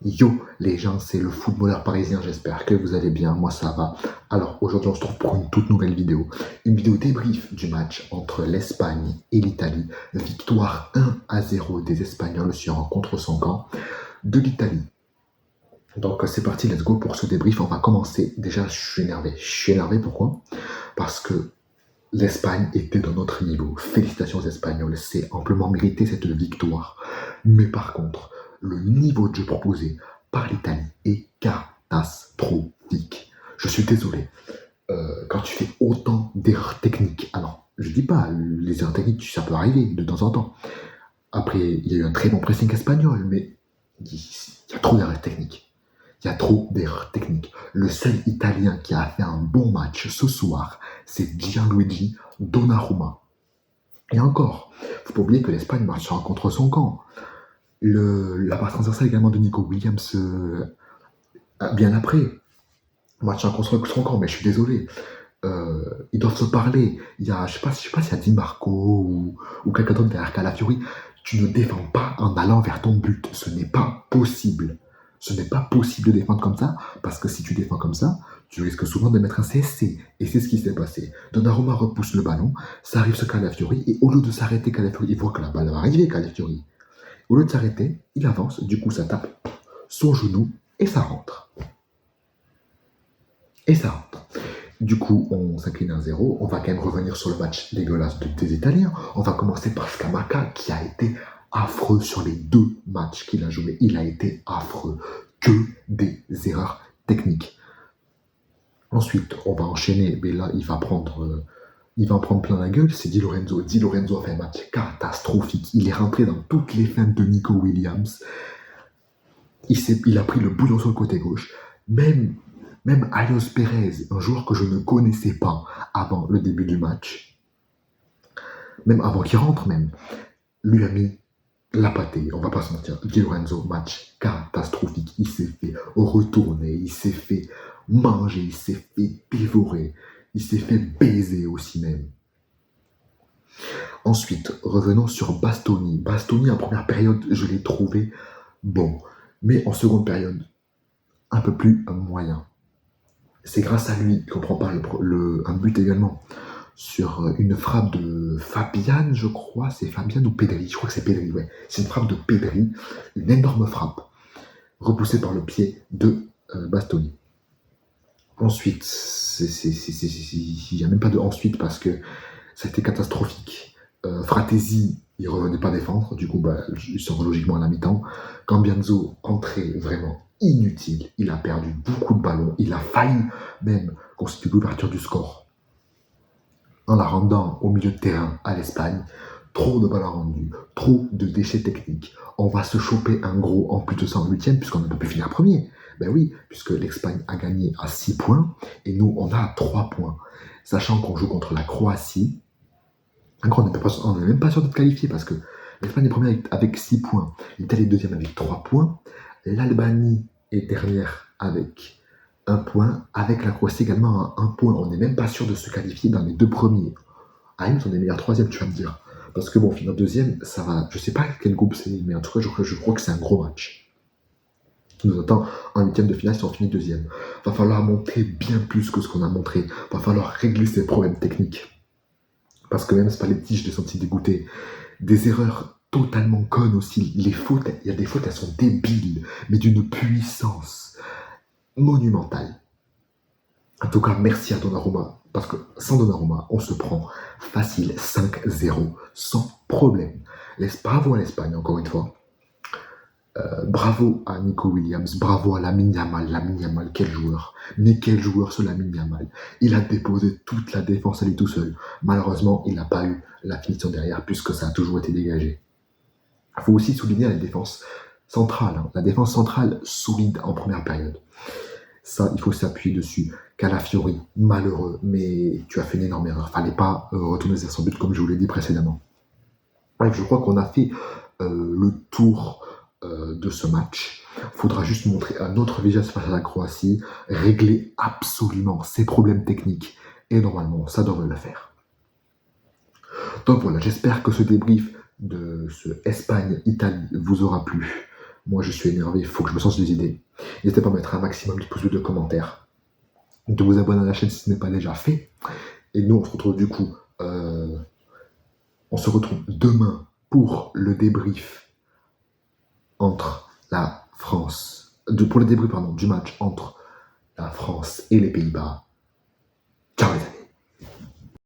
Yo les gens, c'est le footballeur parisien, j'espère que vous allez bien, moi ça va. Alors aujourd'hui on se retrouve pour une toute nouvelle vidéo, une vidéo débrief du match entre l'Espagne et l'Italie, victoire 1-0 des Espagnols sur un contre son camp de l'Italie. Donc c'est parti, let's go pour ce débrief, on va commencer. Déjà je suis énervé pourquoi? Parce que l'Espagne était dans notre niveau, félicitations aux Espagnols, c'est amplement mérité cette victoire. Mais par contre, le niveau de jeu proposé par l'Italie est catastrophique. Je suis désolé. Quand tu fais autant d'erreurs techniques, alors je dis pas, les erreurs techniques, ça peut arriver de temps en temps. Après, il y a eu un très bon pressing espagnol, mais il y a trop d'erreurs techniques. Il y a trop d'erreurs techniques. Le seul Italien qui a fait un bon match ce soir, c'est Gianluigi Donnarumma. Et encore, il ne faut pas oublier que l'Espagne marchera contre son camp. La passe transversale également de Nico Williams bien après. Marchera contre son camp, mais je suis désolé. Ils doivent se parler. Je ne sais pas s'il y a Di Marco ou quelqu'un d'autre derrière Calafiori. Tu ne défends pas en allant vers ton but. Ce n'est pas possible. Ce n'est pas possible de défendre comme ça, parce que si tu défends comme ça, tu risques souvent de mettre un CSC. Et c'est ce qui s'est passé. Donnarumma repousse le ballon, ça arrive sur Calafiori, et au lieu de s'arrêter, Calafiori, il voit que la balle va arriver, Calafiori. Au lieu de s'arrêter, il avance, du coup ça tape son genou, et ça rentre. Du coup, on s'incline 1-0. On va quand même revenir sur le match dégueulasse des Italiens. On va commencer par Scamacca, qui a été affreux sur les deux matchs qu'il a joués. Il a été affreux. Que des erreurs techniques. Ensuite, on va enchaîner, mais là, il va en prendre plein la gueule. C'est Di Lorenzo. Di Lorenzo a fait un match catastrophique. Il est rentré dans toutes les feintes de Nico Williams. Il a pris le bouillon sur le côté gauche. Même Alios Perez, un joueur que je ne connaissais pas avant le début du match, même avant qu'il rentre lui a mis la pâtée, on va pas se mentir. Di Lorenzo, match catastrophique. Il s'est fait retourner, il s'est fait manger, il s'est fait dévorer, il s'est fait baiser aussi même. Ensuite, revenons sur Bastoni. Bastoni, en première période, je l'ai trouvé bon, mais en seconde période, un peu plus moyen. C'est grâce à lui qu'on prend pas un but également sur une frappe de Fabian, je crois. C'est Fabian ou Pedri? Je crois que c'est Pedri, ouais. C'est une frappe de Pedri, une énorme frappe, repoussée par le pied de Bastoni. Ensuite, il n'y a même pas de ensuite parce que ça a été catastrophique. Fratesi, il revenait pas défendre, du coup, il sort logiquement à la mi-temps. Cambianzo, entrée vraiment inutile. Il a perdu beaucoup de ballons. Il a failli même constituer l'ouverture du score en la rendant au milieu de terrain à l'Espagne. Trop de ballons rendus, trop de déchets techniques. On va se choper un gros en plus de ça en 8e puisqu'on ne peut plus finir premier. Ben oui, puisque l'Espagne a gagné à 6 points et nous, on a 3 points. Sachant qu'on joue contre la Croatie. Encore, on n'est même pas sûr d'être qualifié parce que l'Espagne est première avec 6 points. L'Italie est deuxième avec 3 points. L'Albanie est dernière avec 1 point. Avec la Croatie également à 1 point. On n'est même pas sûr de se qualifier dans les deux premiers. Ah, on est meilleur troisième, tu vas me dire. Parce que bon, finir deuxième, ça va. Je sais pas quel groupe c'est, mais en tout cas, je crois que c'est un gros match qui nous attend en huitième de finale si on finit deuxième. Va falloir montrer bien plus que ce qu'on a montré. Va falloir régler ces problèmes techniques. Parce que même Spalletti, je l'ai senti dégoûté. Des erreurs totalement connes aussi. Les fautes, il y a des fautes, elles sont débiles, mais d'une puissance monumentale. En tout cas, merci à Donnarumma, parce que sans Donnarumma, on se prend facile 5-0 sans problème. Bravo à l'Espagne, encore une fois. Bravo à Nico Williams, bravo à Lamine Yamal. Lamine Yamal, quel joueur. Mais quel joueur ce Lamine Yamal. Il a déposé toute la défense à lui tout seul. Malheureusement, il n'a pas eu la finition derrière, puisque ça a toujours été dégagé. Il faut aussi souligner la défense centrale. La défense centrale solide en première période. Ça, il faut s'appuyer dessus. Calafiori, malheureux, mais tu as fait une énorme erreur. Fallait pas retourner vers son but comme je vous l'ai dit précédemment. Bref, je crois qu'on a fait le tour de ce match. Il faudra juste montrer un autre visage face à la Croatie, régler absolument ses problèmes techniques. Et normalement, ça devrait le faire. Donc voilà, j'espère que ce débrief de ce Espagne-Italie vous aura plu. Moi, je suis énervé, il faut que je me change des idées. N'hésitez pas à mettre un maximum de pouces bleus, de commentaires, de vous abonner à la chaîne si ce n'est pas déjà fait. Et nous, on se retrouve du coup, on se retrouve demain pour le débrief entre la France, pour le débrief, pardon, du match entre la France et les Pays-Bas. Ciao les amis.